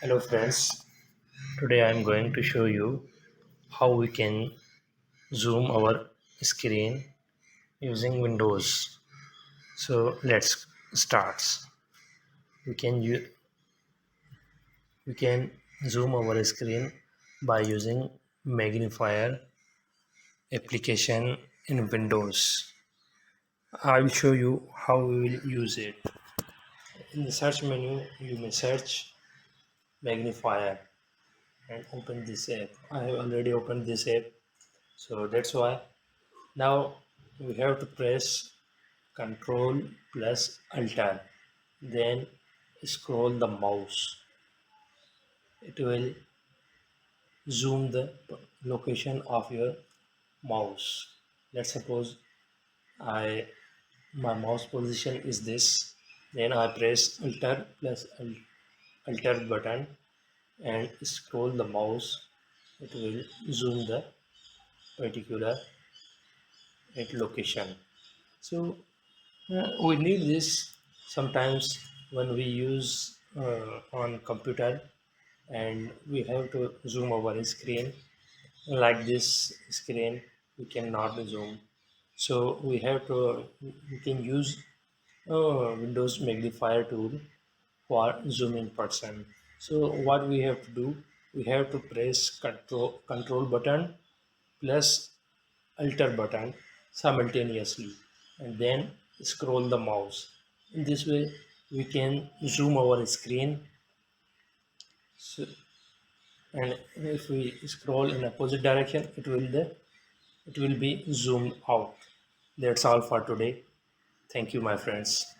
Hello friends, today I am going to show you how we can zoom our screen using Windows. So let's start. We can we can zoom our screen by using Magnifier application in Windows. I will show you how we will use it. In the search menu, you may search Magnifier and open this app. I have already opened this app, so that's why. Now we have to press Control plus Alt, then scroll the mouse. It will zoom the location of your mouse. Let's suppose I my mouse position is this. Then I press Alt button and scroll the mouse. It will zoom the particular location. So we need this sometimes when we use on computer and we have to zoom our screen like this screen we cannot zoom, so we can use Windows magnifier tool for zooming person. So what we have to do, we have to press control button plus alter button simultaneously and then scroll the mouse. In this way we can zoom our screen. So, and if we scroll in opposite direction it will be zoomed out. That's all for today. Thank you my friends.